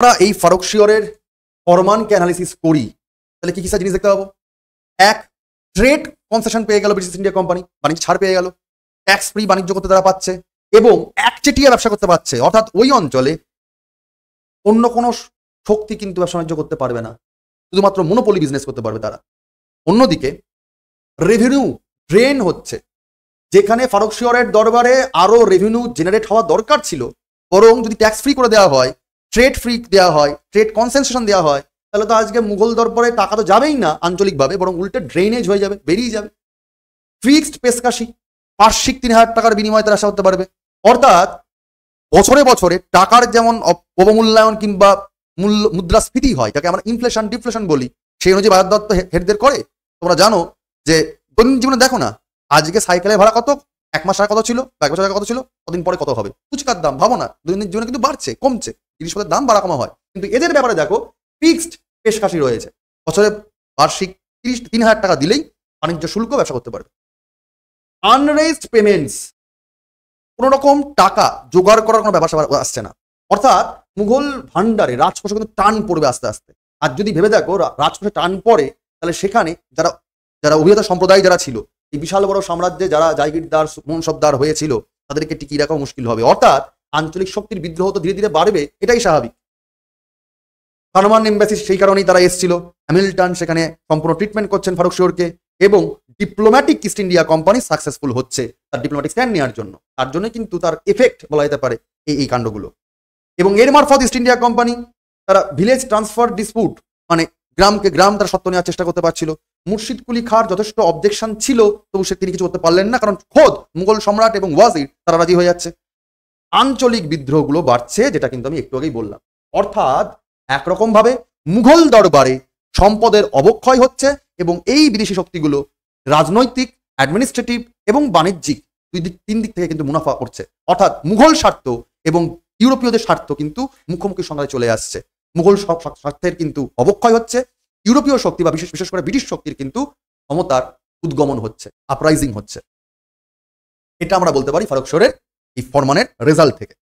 আমরা এই ফারুকশিয়রের ফরমানকে অ্যানালিসিস করি তাহলে কি কি জিনিস দেখতে পাবো। এক, ট্রেড কনসেশন পেয়ে গেল ব্রিটিশ ইন্ডিয়া কোম্পানি, বাণিজ্য ছাড় পেয়ে গেল, ট্যাক্স ফ্রি বাণিজ্য করতে তারা পাচ্ছে এবং একচেটিয়া ব্যবসা করতে পারছে, অর্থাৎ ওই অঞ্চলে অন্য কোনো শক্তি কিন্তু ব্যবসা বাণিজ্য করতে পারবে না, শুধুমাত্র মনোপলি বিজনেস করতে পারবে তারা। অন্যদিকে রেভিনিউ ড্রেন হচ্ছে, যেখানে ফারুকশিয়রের দরবারে আরো রেভিনিউ জেনারেট হওয়া দরকার ছিল, বরং যদি ট্যাক্স ফ্রি করে দেওয়া হয়, ট্রেড ফ্রি দেওয়া হয়, ট্রেড কনসেশন দেওয়া হয়, তাহলে তো আজকে মুঘল দরবারে টাকা তো যাবেই না আঞ্চলিকভাবে, বরং উল্টে ড্রেনেজ হয়ে যাবে, বেরিয়ে যাবে। ফিক্সড পেশকাশি, বার্ষিক 3,000 টাকার বিনিময়ে তারা আশা করতে পারবে। অর্থাৎ বছরে বছরে টাকার যেমন অবমূল্যায়ন কিংবা মুদ্রাস্ফীতি হয়, যাকে আমরা ইনফ্লেশন ডিফ্লেশন বলি, সেই অনুযায়ী বাজার দর হেরদের করে। তোমরা জানো যে দৈনন্দিন জীবনে দেখো না, আজকে সাইকেলের ভাড়া কত, 1 মাস আগে কত ছিল, 1 বছর আগে কত ছিল, কদিন পরে কত হবে। ফুচকার দাম ভাবো না, দৈনন্দিন জীবনে কিন্তু বাড়ছে কমছে, জিনিসপত্রের দাম বাড়া কমা হয়, কিন্তু এদের ব্যাপারে দেখো ফিক্সড পেশকাশি রয়েছে। বছরে বার্ষিক 3,000 টাকা দিলেই বাণিজ্য শুল্ক ব্যবসা করতে পারবে। আনরেজড পেমেন্টস, কোনো রকম টাকা জোগাড় করার কোনো ব্যবসা আসছে না, অর্থাৎ মুঘল ভান্ডারে রাজকোষে কিন্তু টান পড়বে আস্তে আস্তে। আর যদি ভেবে দেখো রাজকোষে টান পড়ে, তাহলে সেখানে যারা যারা অভিজাত সম্প্রদায় যারা ছিল, এই বিশাল বড় সাম্রাজ্যে যারা জায়গিরদার মনসবদার হয়েছিল, তাদেরকে টিকিয়ে রাখা মুশকিল হবে। অর্থাৎ আঞ্চলিক শক্তির বিদ্রোহ তো ধীরে ধীরে বাড়বে, এটাই স্বাভাবিক। ফারমান এম্বাসি সেই কারণেই তারা এসেছিল। হ্যামিল্টন সেখানে সম্পূর্ণ ট্রিটমেন্ট করছেন ফারুকশিয়রকে, এবং diplomatic east India company successful হচ্ছে তার ডিপ্লোম্যাটিক স্ট্যান্ড নেওয়ার জন্য। তার জন্য কিন্তু তার এফেক্ট বলা যেতে পারে এই কাণ্ডগুলো। এবং এর মারফত ইস্ট ইন্ডিয়া কোম্পানি তারা ভিলেজ ট্রান্সফার ডিসপুট, মানে গ্রামকে গ্রাম তারা সত্ত্ব নেওয়ার চেষ্টা করতে পারছিল। মুর্শিদ কুলি খাঁর যথেষ্ট অবজেকশন ছিল, তবু তিনি কিছু করতে পারলেন না, কারণ খোদ মুঘল সম্রাট এবং ওয়াজির তারা রাজি হয়ে যাচ্ছে। আঞ্চলিক বিদ্রোহগুলো বাড়ছে, যেটা কিন্তু আমি একটু আগেই বললাম। অর্থাৎ একরকম ভাবে মুঘল দরবারে সম্পদের অবক্ষয় হচ্ছে, এবং এই বিদেশি শক্তিগুলো রাজনৈতিক, অ্যাডমিনিস্ট্রেটিভ এবং বাণিজ্যিক 3 দিক থেকে কিন্তু মুনাফা করছে। অর্থাৎ মুঘল স্বার্থ এবং ইউরোপীয়দের স্বার্থ কিন্তু মুখোমুখি সংঘাতে চলে আসছে। মুঘল স্বার্থের কিন্তু অবক্ষয় হচ্ছে, ইউরোপীয় শক্তি বা বিশেষ করে ব্রিটিশ শক্তির কিন্তু ক্ষমতার উদ্গমন হচ্ছে, আপরাইজিং হচ্ছে। এটা আমরা বলতে পারি ফারুকশিয়রের এই ফরমানের রেজাল্ট থেকে।